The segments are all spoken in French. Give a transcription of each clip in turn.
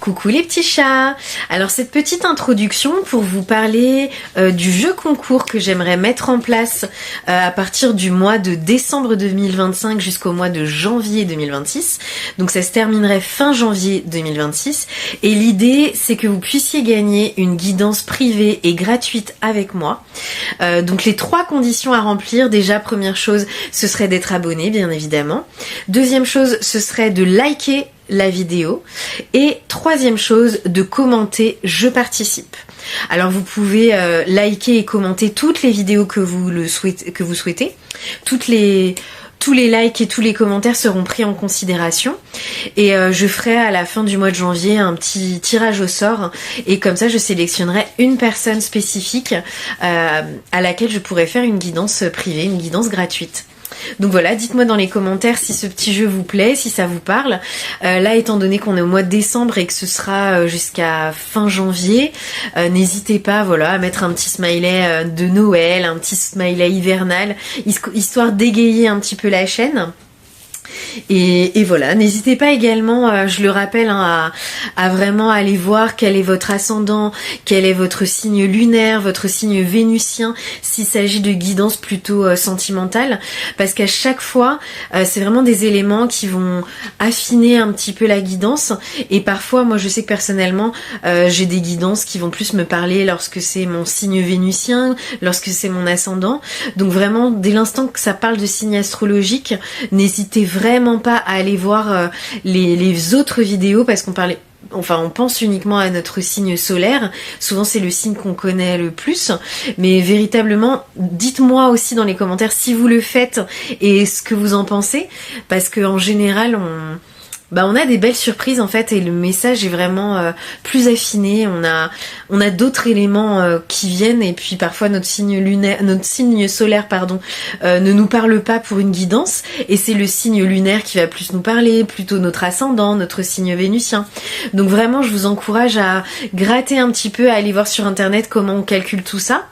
Coucou les petits chats. Alors cette petite introduction pour vous parler du jeu concours que j'aimerais mettre en place à partir du mois de décembre 2025 jusqu'au mois de janvier 2026. Donc ça se terminerait fin janvier 2026 et l'idée c'est que vous puissiez gagner une guidance privée et gratuite avec moi. Donc les 3 conditions à remplir, déjà première chose ce serait d'être abonné bien évidemment. Deuxième chose ce serait de liker la vidéo et troisième chose de commenter je participe. Alors vous pouvez liker et commenter toutes les vidéos que vous souhaitez. Tous les likes et tous les commentaires seront pris en considération et je ferai à la fin du mois de janvier un petit tirage au sort et comme ça je sélectionnerai une personne spécifique à laquelle je pourrai faire une guidance privée, une guidance gratuite. Donc voilà, dites-moi dans les commentaires si ce petit jeu vous plaît, si ça vous parle. Là, étant donné qu'on est au mois de décembre et que ce sera jusqu'à fin janvier, n'hésitez pas voilà, à mettre un petit smiley de Noël, un petit smiley hivernal, histoire d'égayer un petit peu la chaîne. Et voilà, n'hésitez pas également, je le rappelle, hein, à vraiment aller voir quel est votre ascendant, quel est votre signe lunaire, votre signe vénusien, s'il s'agit de guidance plutôt sentimentale, parce qu'à chaque fois, c'est vraiment des éléments qui vont affiner un petit peu la guidance, et parfois, moi je sais que personnellement, j'ai des guidances qui vont plus me parler lorsque c'est mon signe vénusien, lorsque c'est mon ascendant, donc vraiment, dès l'instant que ça parle de signe astrologique, n'hésitez vraiment pas à aller voir les autres vidéos parce on pense uniquement à notre signe solaire, souvent c'est le signe qu'on connaît le plus, mais véritablement dites-moi aussi dans les commentaires si vous le faites et ce que vous en pensez, parce qu'en général on a des belles surprises en fait et le message est vraiment plus affiné, on a d'autres éléments qui viennent et puis parfois notre signe solaire ne nous parle pas pour une guidance et c'est le signe lunaire qui va plus nous parler, plutôt notre ascendant, notre signe vénusien. Donc vraiment je vous encourage à gratter un petit peu, à aller voir sur internet comment on calcule tout ça.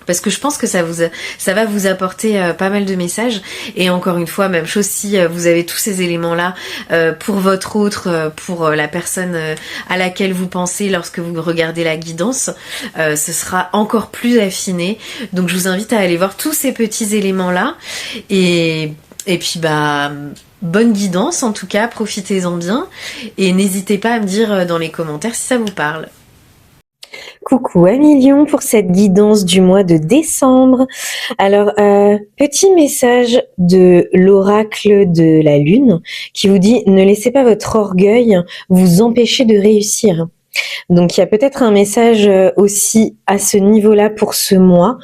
Parce que je pense que ça va vous apporter pas mal de messages. Et encore une fois, même chose si vous avez tous ces éléments-là pour votre autre, pour la personne à laquelle vous pensez lorsque vous regardez la guidance, ce sera encore plus affiné. Donc je vous invite à aller voir tous ces petits éléments-là. Et puis bonne guidance en tout cas, profitez-en bien. Et n'hésitez pas à me dire dans les commentaires si ça vous parle. Coucou amis Lion pour cette guidance du mois de décembre. Alors, petit message de l'oracle de la lune qui vous dit « Ne laissez pas votre orgueil vous empêcher de réussir ». Donc il y a peut-être un message aussi à ce niveau-là pour ce mois.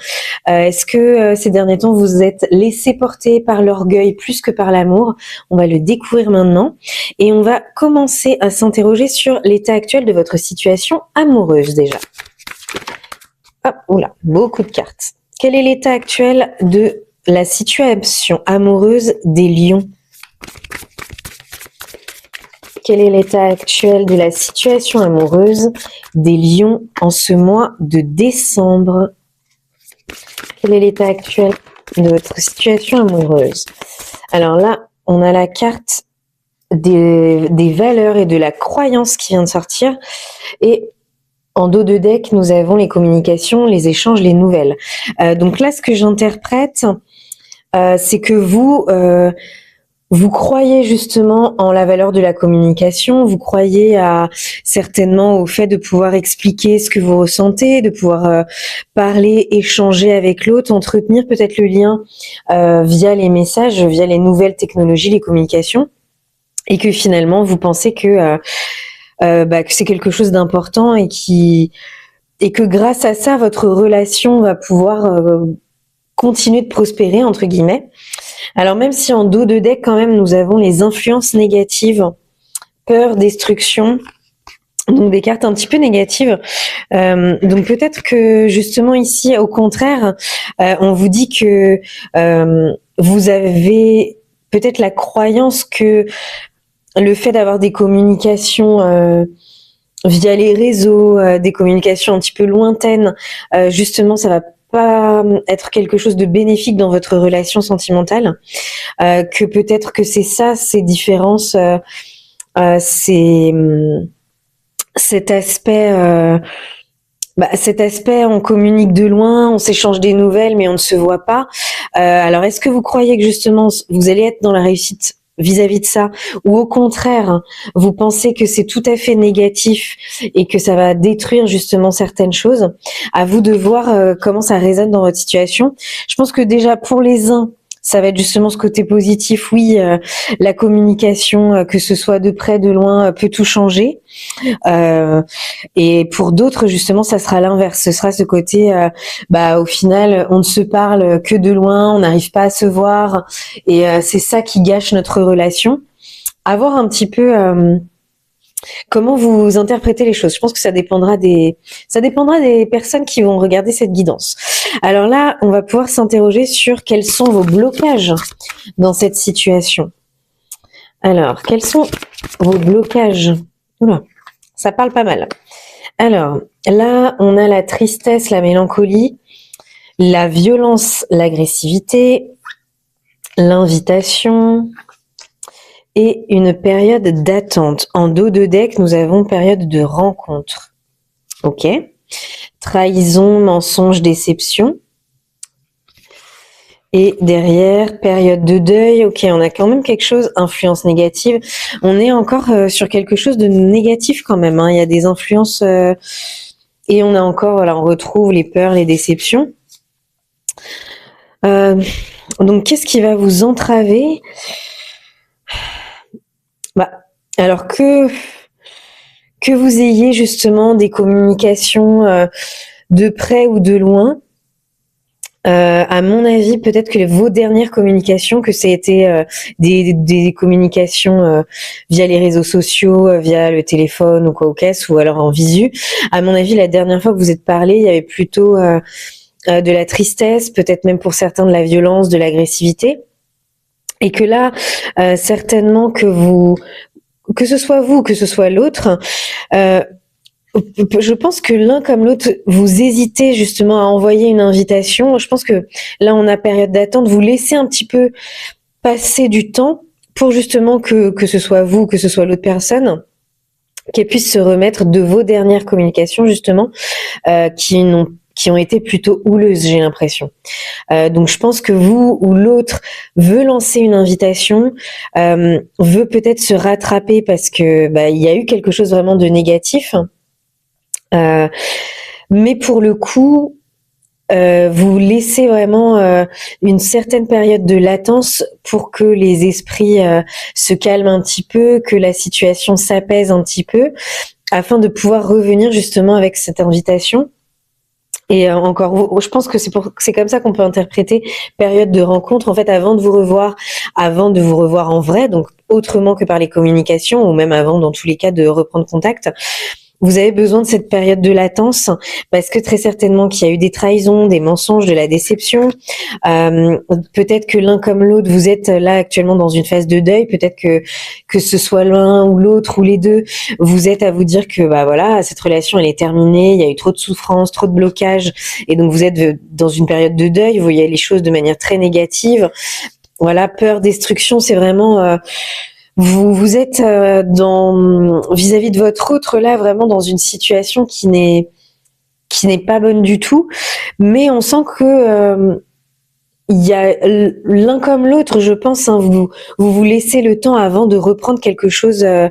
Est-ce que ces derniers temps vous êtes laissé porter par l'orgueil plus que par l'amour? On va le découvrir maintenant et on va commencer à s'interroger sur l'état actuel de votre situation amoureuse déjà. Ah, oula, beaucoup de cartes. Quel est l'état actuel de la situation amoureuse des lions? Quel est l'état actuel de la situation amoureuse des lions en ce mois de décembre? Quel est l'état actuel de votre situation amoureuse? Alors là, on a la carte des valeurs et de la croyance qui vient de sortir. Et en dos de deck, nous avons les communications, les échanges, les nouvelles. Donc là, ce que j'interprète, c'est que vous croyez justement en la valeur de la communication, vous croyez certainement au fait de pouvoir expliquer ce que vous ressentez, de pouvoir parler, échanger avec l'autre, entretenir peut-être le lien via les messages, via les nouvelles technologies, les communications, et que finalement vous pensez que c'est quelque chose d'important et que grâce à ça, votre relation va pouvoir continuer de prospérer, entre guillemets. Alors même si en dos de deck, quand même, nous avons les influences négatives, peur, destruction, donc des cartes un petit peu négatives. Donc peut-être que justement ici, au contraire, on vous dit que vous avez peut-être la croyance que le fait d'avoir des communications via les réseaux, des communications un petit peu lointaines, justement, ça va pas être quelque chose de bénéfique dans votre relation sentimentale, que peut-être que c'est ça, ces différences, cet aspect, cet aspect, on communique de loin, on s'échange des nouvelles, mais on ne se voit pas. Alors, est-ce que vous croyez que justement vous allez être dans la réussite vis-à-vis de ça, ou au contraire, vous pensez que c'est tout à fait négatif et que ça va détruire justement certaines choses? À vous de voir comment ça résonne dans votre situation. Je pense que déjà pour les uns, ça va être justement ce côté positif. Oui, la communication, que ce soit de près, de loin, peut tout changer. Euh, et pour d'autres, justement, ça sera l'inverse. Ce sera ce côté, au final, on ne se parle que de loin, on n'arrive pas à se voir, et c'est ça qui gâche notre relation. À voir un petit peu comment vous interprétez les choses. Je pense que ça dépendra des personnes qui vont regarder cette guidance. Alors là, on va pouvoir s'interroger sur quels sont vos blocages dans cette situation. Alors, quels sont vos blocages? Oula, ça parle pas mal. Alors, là, on a la tristesse, la mélancolie, la violence, l'agressivité, l'invitation et une période d'attente. En dos de deck, nous avons période de rencontre. Ok. Trahison, mensonge, déception. Et derrière, période de deuil, ok, on a quand même quelque chose, influence négative. On est encore sur quelque chose de négatif quand même, hein. Il y a des influences et on a encore, voilà, on retrouve les peurs, les déceptions. Donc, qu'est-ce qui va vous entraver? Alors que vous ayez justement des communications de près ou de loin, à mon avis, peut-être que vos dernières communications, que c'était des communications via les réseaux sociaux, via le téléphone ou quoi au caisse, ou alors en visu, à mon avis, la dernière fois que vous êtes parlé, il y avait plutôt de la tristesse, peut-être même pour certains de la violence, de l'agressivité, et que là, certainement que ce soit vous, que ce soit l'autre, je pense que l'un comme l'autre, vous hésitez justement à envoyer une invitation. Je pense que là, on a période d'attente. Vous laissez un petit peu passer du temps pour justement que ce soit vous, que ce soit l'autre personne, qu'elle puisse se remettre de vos dernières communications justement, qui ont été plutôt houleuses, j'ai l'impression. Donc je pense que vous ou l'autre veut lancer une invitation, veut peut-être se rattraper parce que il y a eu quelque chose vraiment de négatif. Mais pour le coup, vous laissez vraiment une certaine période de latence pour que les esprits se calment un petit peu, que la situation s'apaise un petit peu, afin de pouvoir revenir justement avec cette invitation. Et encore, je pense que c'est comme ça qu'on peut interpréter période de rencontre, en fait, avant de vous revoir en vrai, donc autrement que par les communications, ou même avant, dans tous les cas, de reprendre contact. Vous avez besoin de cette période de latence parce que très certainement qu'il y a eu des trahisons, des mensonges, de la déception. Peut-être que l'un comme l'autre, vous êtes là actuellement dans une phase de deuil. Peut-être que ce soit l'un ou l'autre ou les deux, vous êtes à vous dire que voilà, cette relation elle est terminée. Il y a eu trop de souffrance, trop de blocage, et donc vous êtes dans une période de deuil. Vous voyez les choses de manière très négative. Voilà, peur, destruction, c'est vraiment vous êtes vis-à-vis de votre autre là vraiment dans une situation qui n'est pas bonne du tout, mais on sent que il y a l'un comme l'autre, je pense, hein, vous laissez le temps avant de reprendre quelque chose, de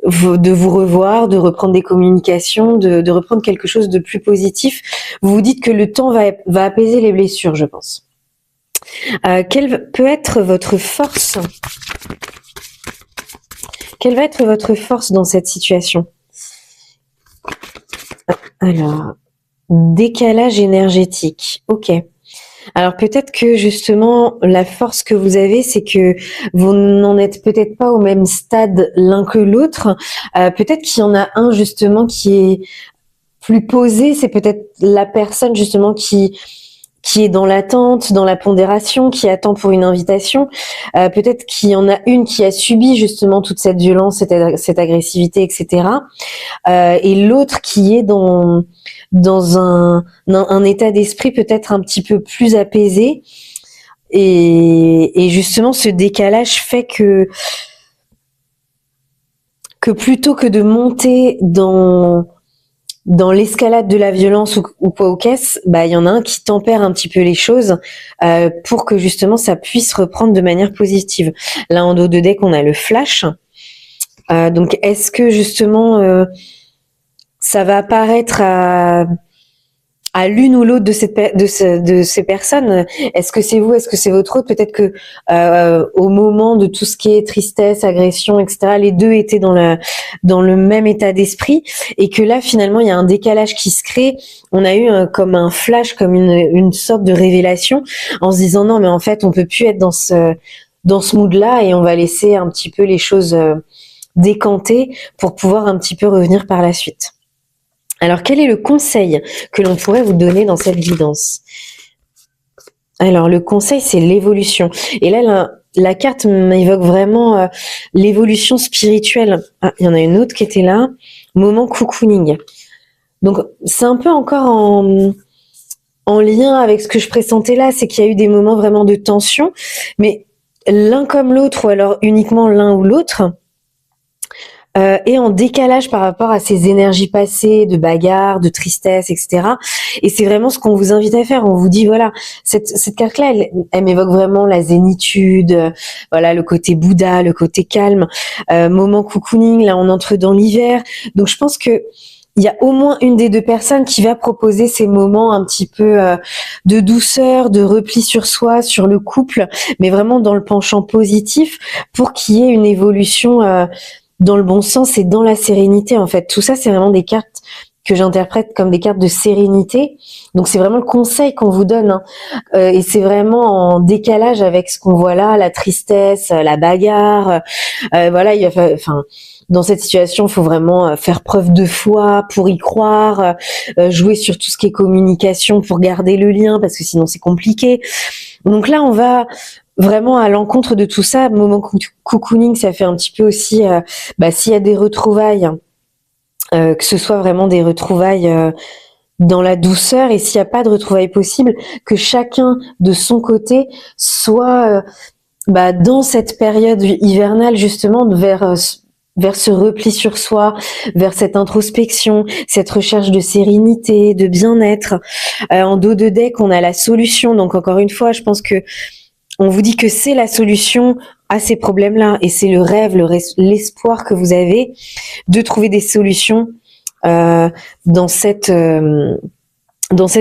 vous revoir, de reprendre des communications, de reprendre quelque chose de plus positif. Vous vous dites que le temps va apaiser les blessures, je pense. Quelle peut être votre force? Quelle va être votre force dans cette situation? Alors, décalage énergétique. Ok. Alors peut-être que justement la force que vous avez, c'est que vous n'en êtes peut-être pas au même stade l'un que l'autre. Peut-être qu'il y en a un justement qui est plus posé. C'est peut-être la personne justement qui est dans l'attente, dans la pondération, qui attend pour une invitation. Peut-être qu'il y en a une qui a subi justement toute cette violence, cette agressivité, etc. Et l'autre qui est dans un état d'esprit peut-être un petit peu plus apaisé. Et justement, ce décalage fait que que plutôt que de monter dans l'escalade de la violence ou quoi aux caisses, bah il y en a un qui tempère un petit peu les choses pour que justement ça puisse reprendre de manière positive. Là en dos de deck on a le flash. Donc est-ce que justement ça va apparaître à l'une ou l'autre de ces personnes? Est-ce que c'est vous? Est-ce que c'est votre autre? Peut-être que au moment de tout ce qui est tristesse, agression, etc., les deux étaient dans le même état d'esprit et que là finalement il y a un décalage qui se crée. On a eu comme un flash, comme une sorte de révélation en se disant non mais en fait on peut plus être dans ce mood-là et on va laisser un petit peu les choses décanter pour pouvoir un petit peu revenir par la suite. Alors, quel est le conseil que l'on pourrait vous donner dans cette guidance? Alors, le conseil, c'est l'évolution. Et là, la carte m'évoque vraiment l'évolution spirituelle. Ah, il y en a une autre qui était là. Moment cocooning. Donc, c'est un peu encore en lien avec ce que je pressentais là, c'est qu'il y a eu des moments vraiment de tension, mais l'un comme l'autre, ou alors uniquement l'un ou l'autre, et en décalage par rapport à ces énergies passées de bagarre, de tristesse, etc. Et c'est vraiment ce qu'on vous invite à faire. On vous dit voilà, cette carte-là, elle m'évoque vraiment la zénitude, voilà le côté Bouddha, le côté calme, moment cocooning. Là, on entre dans l'hiver, donc je pense que il y a au moins une des deux personnes qui va proposer ces moments un petit peu de douceur, de repli sur soi, sur le couple, mais vraiment dans le penchant positif pour qu'il y ait une évolution dans le bon sens et dans la sérénité. En fait, tout ça, c'est vraiment des cartes que j'interprète comme des cartes de sérénité. Donc, c'est vraiment le conseil qu'on vous donne. Hein. Et c'est vraiment en décalage avec ce qu'on voit là, la tristesse, la bagarre. Voilà, dans cette situation, il faut vraiment faire preuve de foi pour y croire, jouer sur tout ce qui est communication pour garder le lien, parce que sinon c'est compliqué. Donc là, on va vraiment à l'encontre de tout ça. Moment cocooning, ça fait un petit peu aussi, s'il y a des retrouvailles, que ce soit vraiment des retrouvailles dans la douceur, et s'il n'y a pas de retrouvailles possibles, que chacun de son côté soit dans cette période hivernale justement vers ce repli sur soi, vers cette introspection, cette recherche de sérénité, de bien-être. En dos de deck, on a la solution. Donc encore une fois, je pense que on vous dit que c'est la solution à ces problèmes-là, et c'est le rêve, l'espoir que vous avez de trouver des solutions dans cette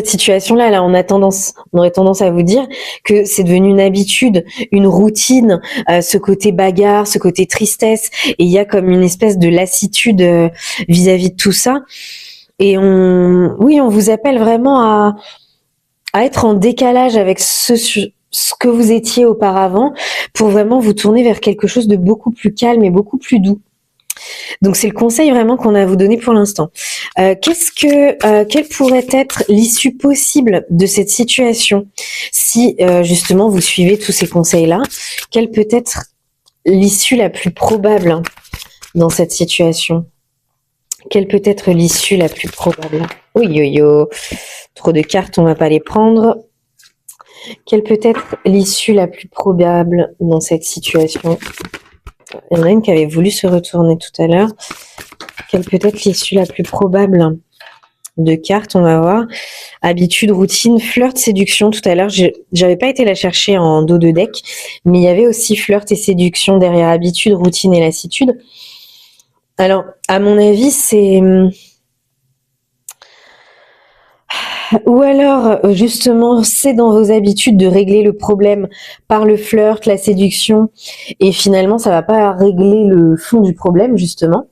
situation-là. Là, on aurait tendance à vous dire que c'est devenu une habitude, une routine, ce côté bagarre, ce côté tristesse, et il y a comme une espèce de lassitude vis-à-vis de tout ça. Et on vous appelle vraiment à être en décalage avec ce que vous étiez auparavant, pour vraiment vous tourner vers quelque chose de beaucoup plus calme et beaucoup plus doux. Donc c'est le conseil vraiment qu'on a à vous donner pour l'instant. Quelle pourrait être l'issue possible de cette situation si justement vous suivez tous ces conseils-là? Quelle peut être l'issue la plus probable dans cette situation? Quelle peut être l'issue la plus probable? Oui, trop de cartes, on va pas les prendre. Quelle peut être l'issue la plus probable dans cette situation? Il y en a une qui avait voulu se retourner tout à l'heure. Quelle peut être l'issue la plus probable de cartes? On va voir. Habitude, routine, flirt, séduction. Tout à l'heure, j'avais pas été la chercher en dos de deck, mais il y avait aussi flirt et séduction derrière habitude, routine et lassitude. Alors, à mon avis, c'est... Ou alors, justement, c'est dans vos habitudes de régler le problème par le flirt, la séduction, et finalement, ça va pas régler le fond du problème, justement.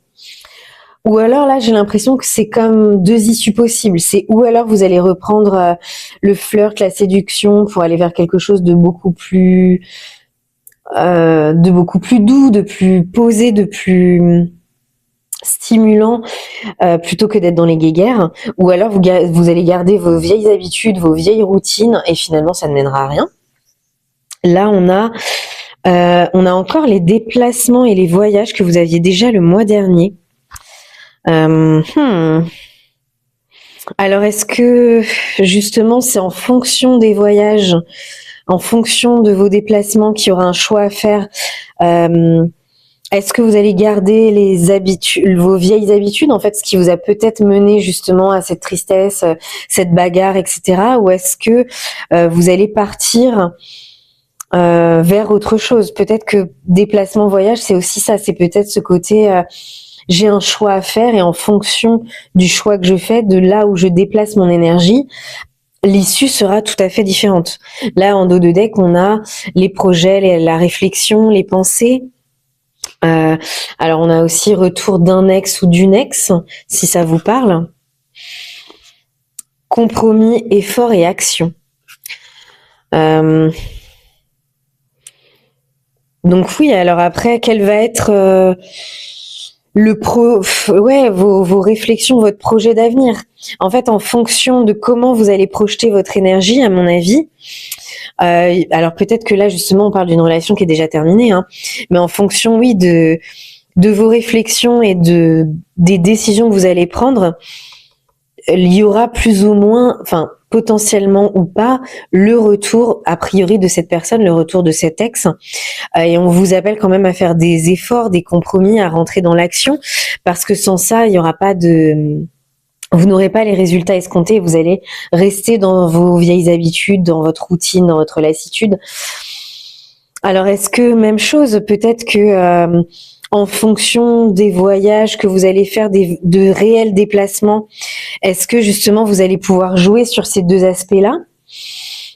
Ou alors, là, j'ai l'impression que c'est comme deux issues possibles. C'est ou alors vous allez reprendre le flirt, la séduction pour aller vers quelque chose de beaucoup plus doux, de plus posé, de plus stimulant, plutôt que d'être dans les guéguerres. Ou alors vous allez garder vos vieilles habitudes, vos vieilles routines, et finalement ça ne mènera à rien. Là on a encore les déplacements et les voyages que vous aviez déjà le mois dernier. Alors est-ce que justement c'est en fonction des voyages, en fonction de vos déplacements, qu'il y aura un choix à faire? Est-ce que vous allez garder les habitudes, vos vieilles habitudes, en fait, ce qui vous a peut-être mené justement à cette tristesse, cette bagarre, etc. Ou est-ce que vous allez partir vers autre chose? Peut-être que déplacement voyage, c'est aussi ça. C'est peut-être ce côté j'ai un choix à faire et en fonction du choix que je fais, de là où je déplace mon énergie, l'issue sera tout à fait différente. Là, en dos de deck, on a les projets, la réflexion, les pensées. Alors, on a aussi retour d'un ex ou d'une ex, si ça vous parle. Compromis, effort et action. Donc oui, alors après, quel va être vos réflexions, votre projet d'avenir. En fait, en fonction de comment vous allez projeter votre énergie, à mon avis, alors peut-être que là, justement, on parle d'une relation qui est déjà terminée, hein, mais en fonction, oui, de vos réflexions et des décisions que vous allez prendre, il y aura plus ou moins, enfin, potentiellement ou pas, le retour, a priori, de cette personne, le retour de cet ex. Et on vous appelle quand même à faire des efforts, des compromis, à rentrer dans l'action, parce que sans ça, il n'y aura pas vous n'aurez pas les résultats escomptés, vous allez rester dans vos vieilles habitudes, dans votre routine, dans votre lassitude. Alors, est-ce que même chose, peut-être que en fonction des voyages que vous allez faire, de réels déplacements, est-ce que justement vous allez pouvoir jouer sur ces deux aspects-là?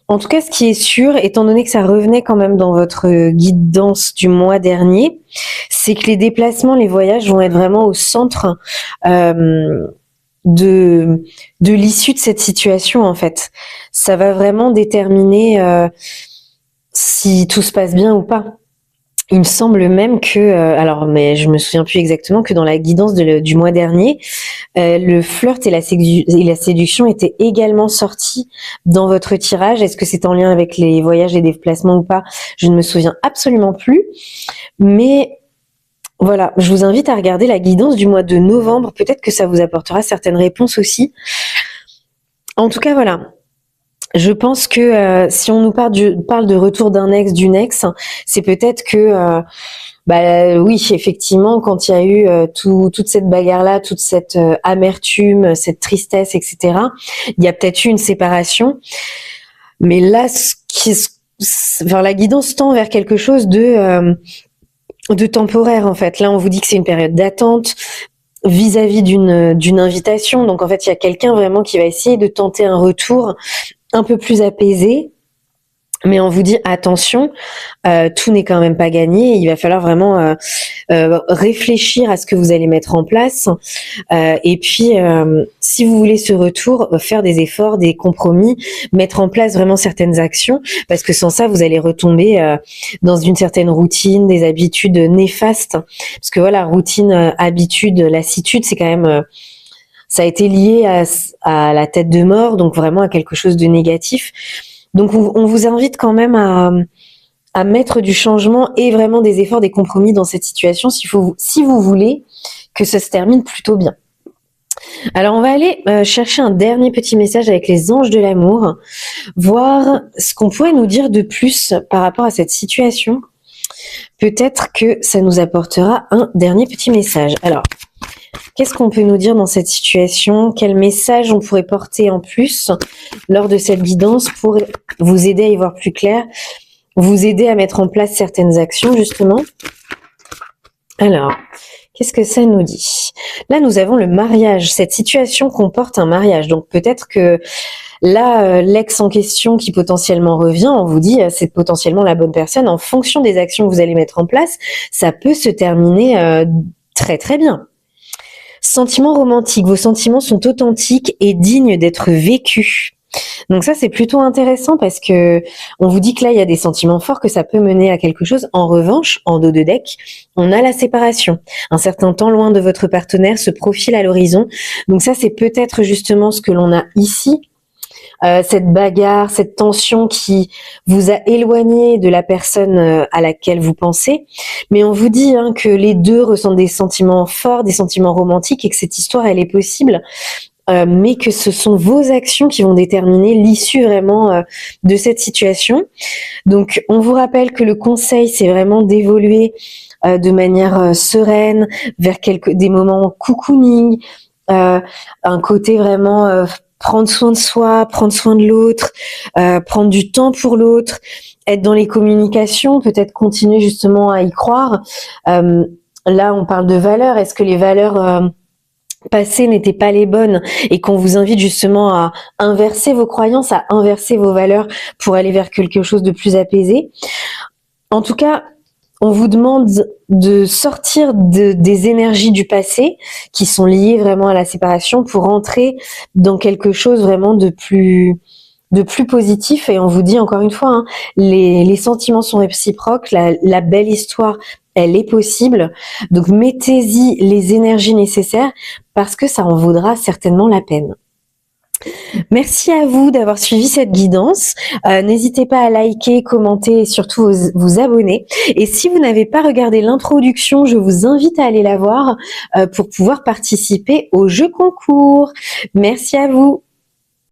En tout cas, ce qui est sûr, étant donné que ça revenait quand même dans votre guidance du mois dernier, c'est que les déplacements, les voyages vont être vraiment au centre de l'issue de cette situation, en fait. Ça va vraiment déterminer si tout se passe bien ou pas. Il me semble même que, alors, mais je me souviens plus exactement, que dans la guidance du mois dernier, le flirt et la séduction étaient également sortis dans votre tirage. Est-ce que c'est en lien avec les voyages et déplacements ou pas? Je ne me souviens absolument plus. Mais voilà, je vous invite à regarder la guidance du mois de novembre. Peut-être que ça vous apportera certaines réponses aussi. En tout cas, voilà. Je pense que si on nous parle de retour d'un ex, d'une ex, c'est peut-être que oui, effectivement, quand il y a eu toute cette bagarre-là, toute cette amertume, cette tristesse, etc., il y a peut-être eu une séparation. Mais là, la guidance tend vers quelque chose de temporaire, en fait. Là, on vous dit que c'est une période d'attente vis-à-vis d'une invitation. Donc, en fait, il y a quelqu'un vraiment qui va essayer de tenter un retour un peu plus apaisé, mais on vous dit attention, tout n'est quand même pas gagné. Il va falloir vraiment réfléchir à ce que vous allez mettre en place. Et puis, si vous voulez ce retour, faire des efforts, des compromis, mettre en place vraiment certaines actions, parce que sans ça, vous allez retomber dans une certaine routine, des habitudes néfastes. Parce que voilà, routine, habitude, lassitude, c'est quand même ça a été lié à la tête de mort, donc vraiment à quelque chose de négatif. Donc on vous invite quand même à mettre du changement et vraiment des efforts, des compromis dans cette situation si vous voulez que ça se termine plutôt bien. Alors on va aller chercher un dernier petit message avec les anges de l'amour, voir ce qu'on pourrait nous dire de plus par rapport à cette situation. Peut-être que ça nous apportera un dernier petit message. Alors, qu'est-ce qu'on peut nous dire dans cette situation? Quel message on pourrait porter en plus lors de cette guidance pour vous aider à y voir plus clair, vous aider à mettre en place certaines actions, justement? Alors, qu'est-ce que ça nous dit? Là, nous avons le mariage. Cette situation comporte un mariage. Donc, peut-être que là, l'ex en question qui potentiellement revient, on vous dit c'est potentiellement la bonne personne. En fonction des actions que vous allez mettre en place, ça peut se terminer très, très bien. Sentiments romantiques. Vos sentiments sont authentiques et dignes d'être vécus. Donc ça, c'est plutôt intéressant parce que on vous dit que là, il y a des sentiments forts, que ça peut mener à quelque chose. En revanche, en dos de deck, on a la séparation. Un certain temps loin de votre partenaire se profile à l'horizon. Donc ça, c'est peut-être justement ce que l'on a ici. Cette bagarre, cette tension qui vous a éloigné de la personne à laquelle vous pensez. Mais on vous dit que les deux ressentent des sentiments forts, des sentiments romantiques et que cette histoire, elle est possible. mais que ce sont vos actions qui vont déterminer l'issue vraiment de cette situation. Donc, on vous rappelle que le conseil, c'est vraiment d'évoluer de manière sereine vers des moments cocooning, un côté vraiment prendre soin de soi, prendre soin de l'autre, prendre du temps pour l'autre, être dans les communications, peut-être continuer justement à y croire. Là, on parle de valeurs. Est-ce que les valeurs passées n'étaient pas les bonnes et qu'on vous invite justement à inverser vos croyances, à inverser vos valeurs pour aller vers quelque chose de plus apaisé? En tout cas, on vous demande de sortir des énergies du passé qui sont liées vraiment à la séparation pour entrer dans quelque chose vraiment de plus positif. Et on vous dit encore une fois, hein, les sentiments sont réciproques, la belle histoire, elle est possible. Donc mettez-y les énergies nécessaires parce que ça en vaudra certainement la peine. Merci à vous d'avoir suivi cette guidance. N'hésitez pas à liker, commenter et surtout vous abonner. Et si vous n'avez pas regardé l'introduction, je vous invite à aller la voir pour pouvoir participer au jeu concours. Merci à vous.